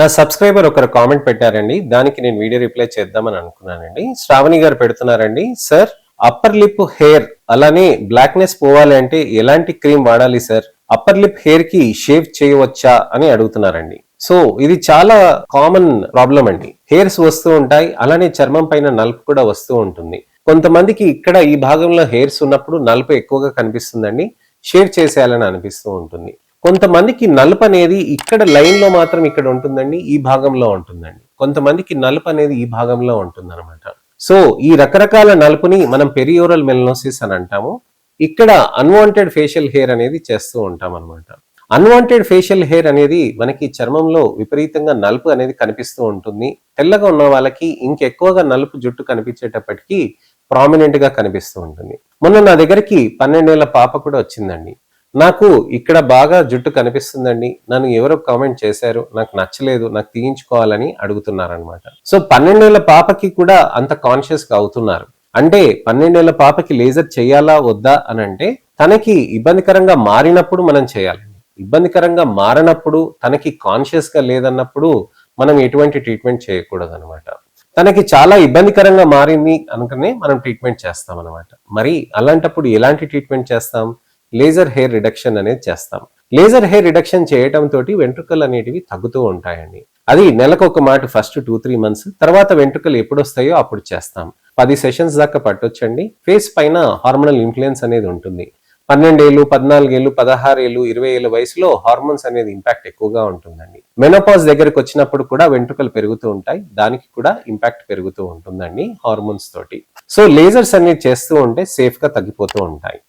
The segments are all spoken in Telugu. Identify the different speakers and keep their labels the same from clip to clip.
Speaker 1: నా సబ్స్క్రైబర్ ఒకరు కామెంట్ పెట్టారండి. దానికి నేను వీడియో రిప్లై చేద్దామని అనుకున్నానండి. శ్రావణి గారు పెడుతున్నారండి. సార్, అప్పర్ లిప్ హెయిర్ అలానే బ్లాక్నెస్ పోవాలి అంటే ఎలాంటి క్రీమ్ వాడాలి సార్? అప్పర్ లిప్ హెయిర్ కి షేవ్ చేయవచ్చా అని అడుగుతున్నారండి. సో ఇది చాలా కామన్ ప్రాబ్లం అండి. హెయిర్స్ వస్తూ ఉంటాయి, అలానే చర్మం పైన నలుపు కూడా వస్తూ ఉంటుంది. కొంతమందికి ఇక్కడ ఈ భాగంలో హెయిర్స్ ఉన్నప్పుడు నలుపు ఎక్కువగా కనిపిస్తుందండి, షేవ్ చేసేయాలని అనిపిస్తూ ఉంటుంది. కొంతమందికి నలుపు అనేది ఇక్కడ లైన్ లో మాత్రం ఇక్కడ ఉంటుందండి, ఈ భాగంలో ఉంటుందండి. కొంతమందికి నలుపు అనేది ఈ భాగంలో ఉంటుంది అనమాట. సో ఈ రకరకాల నలుపుని మనం పెరియోరల్ మెలనోసిస్ అని అంటాము. ఇక్కడ అన్వాంటెడ్ ఫేషియల్ హెయిర్ అనేది చేస్తూ ఉంటాం అనమాట. అన్వాంటెడ్ ఫేషియల్ హెయిర్ అనేది మనకి చర్మంలో విపరీతంగా నలుపు అనేది కనిపిస్తూ ఉంటుంది. తెల్లగా ఉన్న వాళ్ళకి ఇంకెక్కువగా నలుపు జుట్టు కనిపించేటప్పటికీ ప్రామినెంట్ గా కనిపిస్తూ ఉంటుంది. మొన్న నా దగ్గరికి 12 ఏళ్ల పాప కూడా వచ్చిందండి. నాకు ఇక్కడ బాగా జుట్టు కనిపిస్తుందండి, నన్ను ఎవరో కామెంట్ చేశారు, నాకు నచ్చలేదు, నాకు తీయించుకోవాలని అడుగుతున్నారనమాట. సో 12 ఏళ్ల పాపకి కూడా అంత కాన్షియస్ గా అవుతున్నారు. అంటే 12 ఏళ్ల పాపకి లేజర్ చేయాలా వద్దా అని అంటే తనకి ఇబ్బందికరంగా మారినప్పుడు మనం చేయాలండి. ఇబ్బందికరంగా మారినప్పుడు, తనకి కాన్షియస్ గా లేదన్నప్పుడు మనం ఎటువంటి ట్రీట్మెంట్ చేయకూడదు అనమాట. తనకి చాలా ఇబ్బందికరంగా మారింది అనుకునే మనం ట్రీట్మెంట్ చేస్తాం అనమాట. మరి అలాంటప్పుడు ఎలాంటి ట్రీట్మెంట్ చేస్తాం? లేజర్ హెయిర్ రిడక్షన్ అనేది చేస్తాం. లేజర్ హెయిర్ రిడక్షన్ చేయటం తోటి వెంట్రుకలు అనేటివి తగ్గుతూ ఉంటాయండి. అది నెలకు ఒక మాట, ఫస్ట్ 2-3 months, తర్వాత వెంట్రుకలు ఎప్పుడు వస్తాయో అప్పుడు చేస్తాం. 10 sessions దాకా పట్టొచ్చండి. ఫేస్ పైన హార్మోనల్ ఇన్ఫ్లుయెన్స్ అనేది ఉంటుంది. 12 ఏళ్ళు, 14 ఏళ్ళు, 16 ఏళ్ళు, 20 ఏళ్ళ వయసులో హార్మోన్స్ అనేది ఇంపాక్ట్ ఎక్కువగా ఉంటుందండి. మెనోపాజ్ దగ్గరకు వచ్చినప్పుడు కూడా వెంట్రుకలు పెరుగుతూ ఉంటాయి, దానికి కూడా ఇంపాక్ట్ పెరుగుతూ ఉంటుందండి హార్మోన్స్ తోటి. సో లేజర్స్ అనేది చేస్తూ ఉంటే సేఫ్ గా తగ్గిపోతూ ఉంటాయి.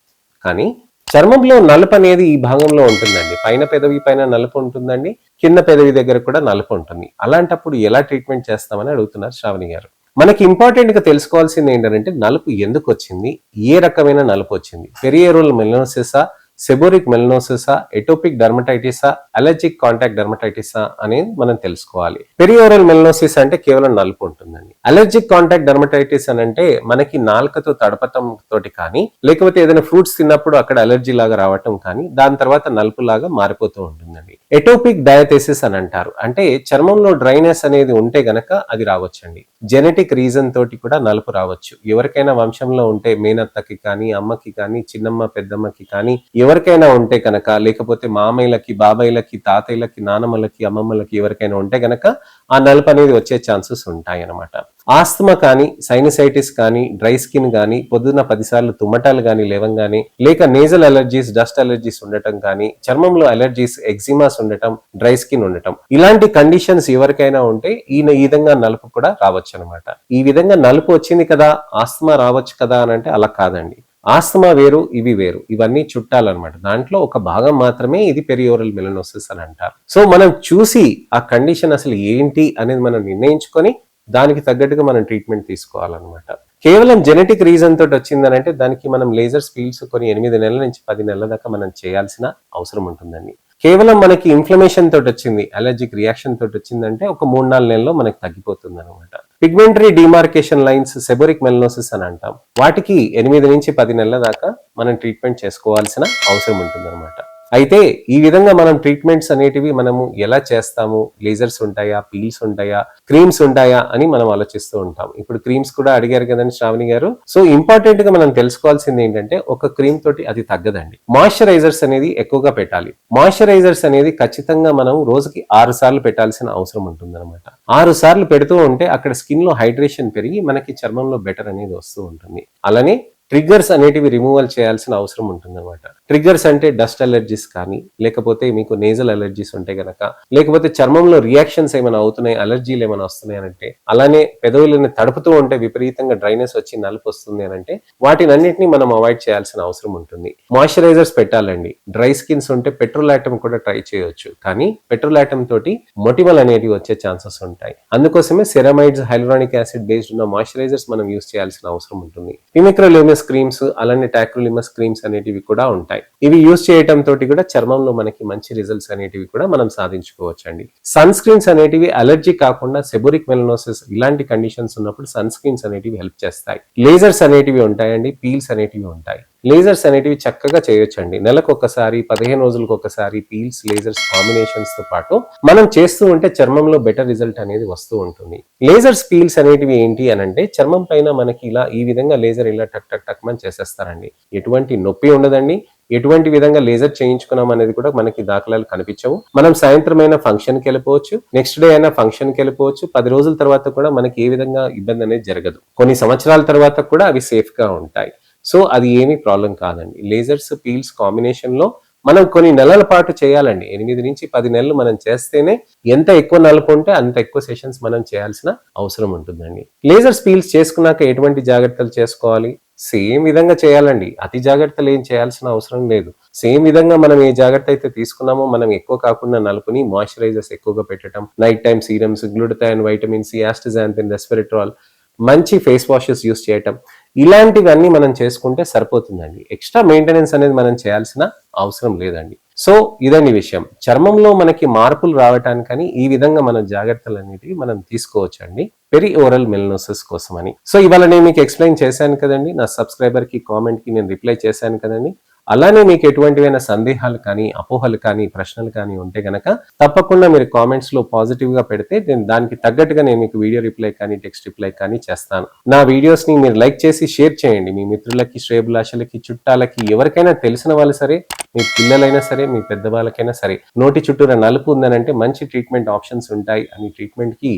Speaker 1: కానీ చర్మంలో నలుపు అనేది ఈ భాగంలో ఉంటుందండి. పైన పెదవి పైన నలుపు ఉంటుందండి, కింద పెదవి దగ్గర కూడా నలుపు ఉంటుంది. అలాంటప్పుడు ఎలా ట్రీట్మెంట్ చేస్తామని అడుగుతున్నారు శ్రావణి గారు. మనకి ఇంపార్టెంట్ గా తెలుసుకోవాల్సింది ఏంటంటే నలుపు ఎందుకు వచ్చింది, ఏ రకమైన నలుపు వచ్చింది, perioral మెలనోసిసా, seborrhoeic మెలనోసిసా, atopic డర్మటైటిసా, allergic contact డర్మటైటిసా అనేది మనం తెలుసుకోవాలి. పెరియోరల్ మెలనోసిస్ అంటే కేవలం నలుపు ఉంటుందండి. అలర్జిక్ కాంటాక్ట్ డర్మటైటిస్ అని అంటే మనకి నాలుకతో తడపటం తోటి కానీ, లేకపోతే ఏదైనా ఫ్రూట్స్ తిన్నప్పుడు అక్కడ అలర్జీ లాగా రావటం కానీ, దాని తర్వాత నలుపు లాగా మారిపోతూ ఉంటుందండి. ఎటోపిక్ డయాథెసిస్ అని అంటారు. అంటే చర్మంలో డ్రైనెస్ అనేది ఉంటే గనక అది రావచ్చండి. జెనెటిక్ రీజన్ తోటి కూడా నలుపు రావచ్చు. ఎవరికైనా వంశంలో ఉంటే, మేనత్తకి కానీ, అమ్మకి కానీ, చిన్నమ్మ పెద్దమ్మకి కానీ, ఎవరికైనా ఉంటే కనుక, లేకపోతే మామయ్యలకి, బాబాయ్లకి, తాతయ్యలకి, నానమ్మలకి, అమ్మమ్మలకి ఎవరికైనా ఉంటే గనక ఆ నలుపు అనేది వచ్చే ఛాన్సెస్ ఉంటాయి అన్నమాట. ఆస్తమా కానీ, సైనసైటిస్ కానీ, డ్రై స్కిన్ కానీ, పొద్దున్న 10 సార్లు తుమ్మటాలు కానీ లేవంగానే, లేక నేజల్ అలర్జీస్, డస్ట్ అలర్జీస్ ఉండటం కానీ, చర్మంలో అలర్జీస్, ఎగ్జిమాస్ ఉండటం, డ్రై స్కిన్ ఉండటం, ఇలాంటి కండిషన్స్ ఎవరికైనా ఉంటే ఈ విధంగా నలుపు కూడా రావచ్చు అనమాట. ఈ విధంగా నలుపు వచ్చింది కదా, ఆస్తమా రావచ్చు కదా అని అంటే అలా కాదండి. ఆస్తమా వేరు, ఇవి వేరు, ఇవన్నీ చుట్టాలన్నమాట. దాంట్లో ఒక భాగం మాత్రమే ఇది పెరియోరల్ మెలనోసిస్ అని అంటారు. సో మనం చూసి ఆ కండిషన్ అసలు ఏంటి అనేది మనం నిర్ణయించుకొని దానికి తగ్గట్టుగా మనం ట్రీట్మెంట్ తీసుకోవాలన్నమాట. కేవలం జెనెటిక్ రీజన్ తోటి వచ్చిందనంటే దానికి మనం లేజర్ స్పీల్స్ కొన్ని 8 నెలల నుంచి 10 నెలల దాకా మనం చేయాల్సిన అవసరం ఉంటుందండి. కేవలం మనకి ఇన్ఫ్లమేషన్ తోటి వచ్చింది, అలర్జిక్ రియాక్షన్ తోటి వచ్చిందంటే ఒక 3-4 నెలల్లో మనకి తగ్గిపోతుంది అనమాట. Pigmentary demarcation lines, seborrhoeic melanosis అని అంటాం. వాటికి 8 నుంచి 10 నెలల దాకా మనం ట్రీట్మెంట్ చేసుకోవాల్సిన అవసరం ఉంటుంది అనమాట. అయితే ఈ విధంగా మనం ట్రీట్మెంట్స్ అనేటివి మనము ఎలా చేస్తాము, లేజర్స్ ఉంటాయా, పీల్స్ ఉంటాయా, క్రీమ్స్ ఉంటాయా అని మనం ఆలోచిస్తూ ఉంటాం. ఇప్పుడు క్రీమ్స్ కూడా అడిగారు కదండి శ్రావణి గారు. సో ఇంపార్టెంట్ గా మనం తెలుసుకోవాల్సింది ఏంటంటే ఒక క్రీమ్ తోటి అది తగ్గదండి. మాయిశ్చరైజర్స్ అనేది ఎక్కువగా పెట్టాలి. మాయిశ్చరైజర్స్ అనేది ఖచ్చితంగా మనం రోజుకి 6 సార్లు పెట్టాల్సిన అవసరం ఉంటుంది అనమాట. 6 సార్లు పెడుతూ ఉంటే అక్కడ స్కిన్ లో హైడ్రేషన్ పెరిగి మనకి చర్మంలో బెటర్ అనేది వస్తూ ఉంటుంది. అలానే ట్రిగ్గర్స్ అనేటివి రిమూవల్ చేయాల్సిన అవసరం ఉంటుంది అనమాట. ట్రిగ్గర్స్ అంటే డస్ట్ అలర్జీస్ కానీ, లేకపోతే మీకు నేజల్ అలర్జీస్ ఉంటే గనక, లేకపోతే చర్మంలో రియాక్షన్స్ ఏమైనా అవుతున్నాయి, అలర్జీలు ఏమైనా వస్తున్నాయి అనంటే, అలానే పెదవులను తడుపుతూ ఉంటే విపరీతంగా డ్రైనెస్ వచ్చి నలుపు వస్తుంది అనంటే వాటినన్నింటినీ మనం అవాయిడ్ చేయాల్సిన అవసరం ఉంటుంది. మాయిశ్చరైజర్స్ పెట్టాలండి. డ్రై స్కిన్స్ ఉంటే పెట్రోలాటమ్ కూడా ట్రై చేయొచ్చు, కానీ పెట్రోలాటమ్ తోటి మొటిమల్ అనేటివి వచ్చే ఛాన్సెస్ ఉంటాయి. అందుకోసమే సెరమైడ్స్, హైలూరానిక్ యాసిడ్ బేస్డ్ ఉన్న మాయిశ్చరైజర్స్ మనం యూస్ చేయాల్సిన అవసరం ఉంటుంది. పిమిక్రోలిమస్ క్రీమ్స్, అలానే టాక్రోలిమస్ క్రీమ్స్ అనేటివి కూడా ఉంటాయి. ఇవి యూజ్ చేయటం తోటి కూడా చర్మంలో మనకి మంచి రిజల్ట్స్ అనేటివి కూడా మనం సాధించుకోవచ్చు అండి. సన్ స్క్రీన్స్ అనేటివి అలర్జీ కాకుండా సెబోరిక్ మెలనోసిస్ ఇలాంటి కండిషన్స్ ఉన్నప్పుడు సన్ స్క్రీన్స్ అనేటివి హెల్ప్ చేస్తాయి. లేజర్స్ అనేటివి ఉంటాయండి, పీల్స్ అనేటివి ఉంటాయి. లేజర్స్ అనేటివి చక్కగా చేయొచ్చండి. నెలకు ఒకసారి 15 రోజులకు ఒకసారి పీల్స్, లేజర్స్ కాంబినేషన్స్ తో పాటు మనం చేస్తూ ఉంటే చర్మంలో బెటర్ రిజల్ట్ అనేది వస్తూ ఉంటుంది. లేజర్స్ పీల్స్ అనేటివి ఏంటి అని అంటే చర్మం పైన మనకి ఇలా ఈ విధంగా లేజర్ ఇలా టక్ టక్ టక్ మని చేసేస్తారండి. ఎటువంటి నొప్పి ఉండదండి. ఎటువంటి విధంగా లేజర్ చేయించుకున్నాం అనేది కూడా మనకి దాఖలాలు కనిపించవు. మనం సాయంత్రం అయినా ఫంక్షన్ కి వెళ్ళిపోవచ్చు, నెక్స్ట్ డే అయినా ఫంక్షన్ కి వెళ్ళిపోవచ్చు. 10 రోజుల తర్వాత కూడా మనకి ఏ విధంగా ఇబ్బంది అనేది జరగదు. కొన్ని సంవత్సరాల తర్వాత కూడా అవి సేఫ్ గా ఉంటాయి. సో అది ఏమీ ప్రాబ్లం కాదండి. లేజర్స్ పీల్స్ కాంబినేషన్ లో మనం కొన్ని నెలల పాటు చేయాలండి. 8 నుంచి 10 నెలలు మనం చేస్తేనే ఎంత ఎక్కువ నలుపుంటే అంత ఎక్కువ సెషన్స్ మనం చేయాల్సిన అవసరం ఉంటుందండి. లేజర్స్ పీల్స్ చేసుకున్నాక ఎటువంటి జాగ్రత్తలు చేసుకోవాలి? సేమ్ విధంగా చేయాలండి. అతి జాగ్రత్తలు ఏం చేయాల్సిన అవసరం లేదు. సేమ్ విధంగా మనం ఏ జాగ్రత్త అయితే తీసుకున్నామో మనం ఎక్కువ కాకుండా నలుపుని మాయిశ్చరైజర్స్ ఎక్కువగా పెట్టడం, night time serums, glutathione, vitamin C, astaxanthin, resveratrol, మంచి ఫేస్ వాషెస్ యూస్ చేయటం, ఇలాంటివన్నీ మనం చేసుకుంటే సరిపోతుందండి. ఎక్స్ట్రా మెయింటెనెన్స్ అనేది మనం చేయాల్సిన అవసరం లేదండి. సో ఇదండి విషయం. చర్మంలో మనకి మార్పులు రావటానికని ఈ విధంగా మన జాగ్రత్తలు అనేటివి మనం తీసుకోవచ్చండి పెరి ఓరల్ మెలనోసిస్ కోసమని. సో ఇవాళ నేను మీకు ఎక్స్ప్లెయిన్ చేశాను కదండి. నా సబ్స్క్రైబర్ కి కామెంట్ కి నేను రిప్లై చేశాను కదండి. అలానే మీకు ఎటువంటివైనా సందేహాలు కానీ, అపోహలు కానీ, ప్రశ్నలు కానీ ఉంటే గనక తప్పకుండా మీరు కామెంట్స్ లో పాజిటివ్ గా పెడితే నేను దానికి తగ్గట్టుగా నేను మీకు వీడియో రిప్లై కానీ, టెక్స్ట్ రిప్లై కానీ చేస్తాను. నా వీడియోస్ ని మీరు లైక్ చేసి షేర్ చేయండి. మీ మిత్రులకి, శ్రేయభిలాషులకి, చుట్టాలకి, ఎవరికైనా తెలిసిన వాళ్ళు సరే, మీ పిల్లలైనా సరే, మీ పెద్దవాళ్ళకైనా సరే, నోటి చుట్టూరా నలుపు ఉందనంటే మంచి ట్రీట్మెంట్ ఆప్షన్స్ ఉంటాయి. అని ట్రీట్మెంట్ కి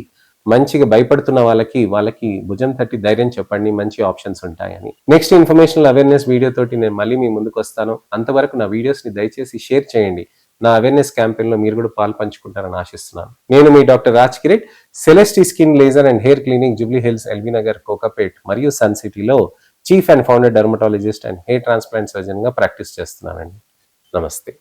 Speaker 1: మంచిగా భయపడుతున్న వాళ్ళకి భుజం తట్టి ధైర్యం చెప్పండి, మంచి ఆప్షన్స్ ఉంటాయని. నెక్స్ట్ ఇన్ఫర్మేషనల్ అవేర్నెస్ వీడియో తోటి నేను మళ్ళీ మీ ముందుకు వస్తాను. అంతవరకు నా వీడియోస్ ని దయచేసి షేర్ చేయండి. నా అవేర్నెస్ క్యాంపెయిన్ లో మీరు కూడా పాలు పంచుకుంటారని ఆశిస్తున్నాను. నేను మీ doctor Raj Kireet, Celestee skin laser and hair clinic, Jubilee Hills, LB Nagar, Kokapet మరియు సన్ సిటీలో chief and founder dermatologist and hair transplant surgeon గా ప్రాక్టీస్ చేస్తున్నానండి. నమస్తే.